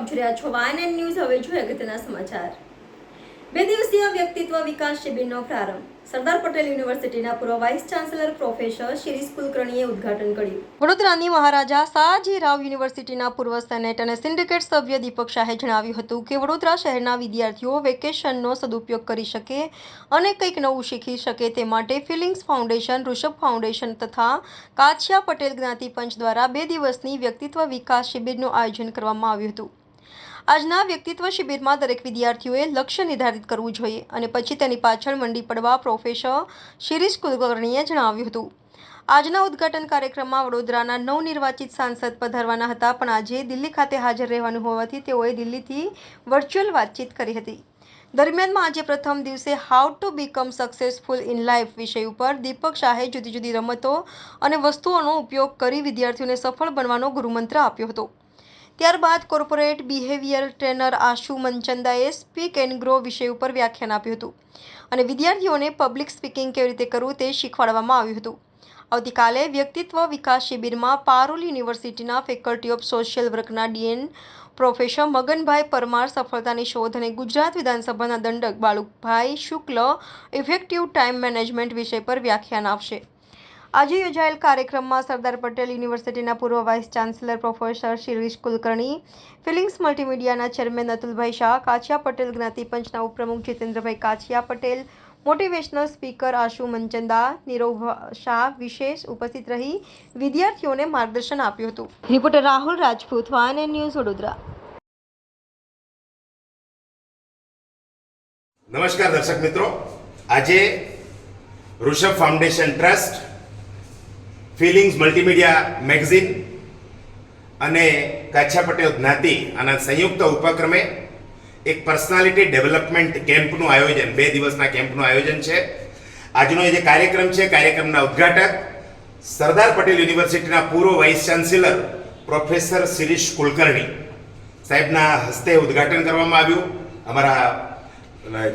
આપ જોઈ રહ્યા છો વાયએનએન ન્યૂઝ। હવે જોઈએ અગત્યના સમાચાર। 2 દિવસીય વ્યક્તિત્વ વિકાસ શિબિરનો પ્રારંભ સરદાર પટેલ યુનિવર્સિટીના પૂર્વ વાઇસ ચાન્સેલર પ્રોફેસર શિરીષ કુલકર્ણીએ ઉદ્ઘાટન કર્યું। વડોદરાની મહારાજા સયાજીરાવ યુનિવર્સિટીના પૂર્વ સેનેટ અને સિન્ડિકેટ સભ્ય દીપક શાહે જણાવ્યું હતું કે વડોદરા શહેરના વિદ્યાર્થીઓ વેકેશનનો સદુપયોગ કરી શકે અને કંઈક નવું શીખી શકે તે માટે ફિલિંગ્સ ફાઉન્ડેશન, ઋષભ ફાઉન્ડેશન તથા કાછિયા પટેલ જ્ઞાતિ પંચ દ્વારા 2 દિવસની વ્યક્તિત્વ વિકાસ શિબિરનું આયોજન કરવામાં આવ્યું હતું। આજના વ્યક્તિત્વ શિબિરમાં દરેક વિદ્યાર્થીઓએ લક્ષ્ય નિર્ધારિત કરવું જોઈએ અને પછી તેની પાછળ મંડી પડવા પ્રોફેસર શિરીષ કુલકર્ણીએ જણાવ્યું હતું। આજના ઉદ્ઘાટન કાર્યક્રમમાં વડોદરાના નવનિર્વાચિત સાંસદ પધારવાના હતા, પણ આજે દિલ્હી ખાતે હાજર રહેવાનું હોવાથી તેઓએ દિલ્હીથી વર્ચ્યુઅલ વાતચીત કરી હતી। દરમિયાનમાં આજે પ્રથમ દિવસે how to become successful in life વિષય ઉપર દીપક શાહે જુદી જુદી રમતો અને વસ્તુઓનો ઉપયોગ કરી વિદ્યાર્થીઓને સફળ બનવાનો ગુરુમંત્ર આપ્યો હતો। ત્યારબાદ કોર્પોરેટ બિહેવિયર ટ્રેનર આશુ મનચંદાએ સ્પીક એન્ડ ગ્રો વિષય ઉપર વ્યાખ્યાન આપ્યું હતું અને વિદ્યાર્થીઓને પબ્લિક સ્પીકિંગ કેવી રીતે કરવું તે શીખવાડવામાં આવ્યું હતું। આવતીકાલે વ્યક્તિત્વ વિકાસ શિબિરમાં પારુલ યુનિવર્સિટીના ફેકલ્ટી ઓફ સોશિયલ વર્કના ડીએન પ્રોફેસર મગનભાઈ પરમાર સફળતાની શોધ અને ગુજરાત વિધાનસભાના દંડક Balubhai Shukla effective time management વિષય પર વ્યાખ્યાન આપશે। આજે યોજાયેલ કાર્યક્રમમાં સરદાર પટેલ યુનિવર્સિટીના પૂર્વ vice chancellor professor Shirish Kulkarni, Feelings મલ્ટીમીડિયાના ચેરમેન અતુલભાઈ શાહ, કાછિયા પટેલ જ્ઞાતિ પંચના ઉપપ્રમુખ જીતેન્દ્રભાઈ કાછિયા પટેલ, મોટિવેશનલ સ્પીકર આશુ મનચંદા, નીરવ શાહ વિશેષ ઉપસ્થિત રહી વિદ્યાર્થીઓને માર્ગદર્શન આપ્યું હતું। Reporter Rahul Rajput, YNN news, Vadodara. નમસ્કાર દર્શક મિત્રો, આજે Rishabh foundation trust, Feelings multimedia magazine અને કાછિયા પટેલ જ્ઞાતિ આના સંયુક્ત ઉપક્રમે એક પર્સનાલિટી ડેવલપમેન્ટ કેમ્પનું આયોજન, 2 દિવસના કેમ્પનું આયોજન છે। આજનો જે કાર્યક્રમ છે, કાર્યક્રમના ઉદ્ઘાટક સરદાર પટેલ યુનિવર્સિટીના પૂર્વ vice chancellor professor Shirish Kulkarni સાહેબના હસ્તે ઉદ્ઘાટન કરવામાં આવ્યું। અમારા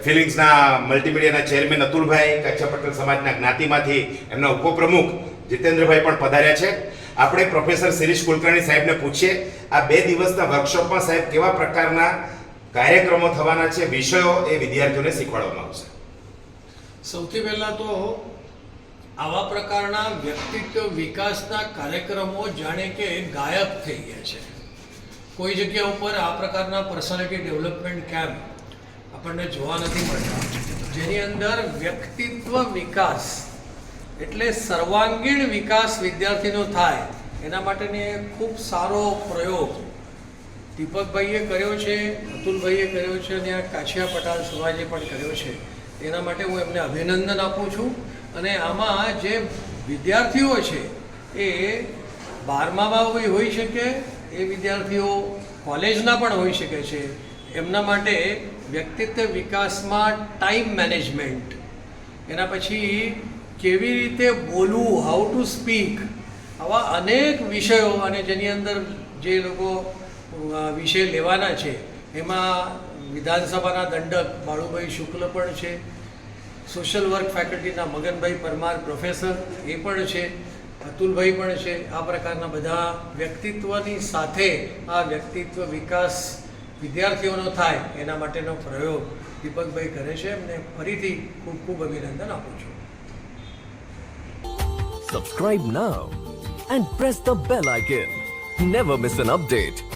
ફિલિંગ્સના મલ્ટીમીડિયાના ચેરમેન અતુલભાઈ, કાછિયા પટેલ સમાજના જ્ઞાતિમાંથી એમના ઉપપ્રમુખ જીતેન્દ્રભાઈ પણ પધાર્યા છે। આપણે પ્રોફેસર શિરીષ કુલકર્ણી સાહેબને પૂછીએ, આ 2 દિવસના વર્કશોપમાં સાહેબ કેવા પ્રકારના કાર્યક્રમો થવાના છે, વિષયો એ વિદ્યાર્થીઓને શીખવાડવામાં આવશે? સૌથી પહેલાં તો આવા પ્રકારના વ્યક્તિત્વ વિકાસના કાર્યક્રમો જાણે કે ગાયબ થઈ ગયા છે। કોઈ જગ્યા ઉપર આ પ્રકારના પર્સનાલિટી ડેવલપમેન્ટ કેમ્પ આપણને જોવા નથી મળતા, જેની અંદર વ્યક્તિત્વ વિકાસ એટલે સર્વાંગીણ વિકાસ વિદ્યાર્થીનો થાય એના માટેની ખૂબ સારો પ્રયોગ દીપકભાઈએ કર્યો છે, અતુલભાઈએ કર્યો છે અને આ કાછિયા પટેલ સમાજે પણ કર્યો છે। એના માટે હું એમને અભિનંદન આપું છું। અને આમાં જે વિદ્યાર્થીઓ છે એ 12મામાં હોઈ શકે, એ વિદ્યાર્થીઓ કોલેજના પણ હોઈ શકે છે। એમના માટે વ્યક્તિત્વ વિકાસમાં ટાઈમ મેનેજમેન્ટ, એના પછી કેવી રીતે બોલવું, હાઉ ટુ સ્પીક, આવા અનેક વિષયો અને જેની અંદર જે લોકો વિષય લેવાના છે એમાં વિધાનસભાના દંડક બાળુભાઈ શુક્લ પણ છે, સોશિયલ વર્ક ફેકલ્ટીના મગનભાઈ પરમાર પ્રોફેસર એ પણ છે, અતુલભાઈ પણ છે। આ પ્રકારના બધા વ્યક્તિત્વની સાથે આ વ્યક્તિત્વ વિકાસ વિદ્યાર્થીઓનો થાય એના માટેનો પ્રયોગ દીપકભાઈ કરે છે। એમને ફરીથી ખૂબ ખૂબ અભિનંદન આપું છું। Subscribe now and press the bell icon. Never miss an update.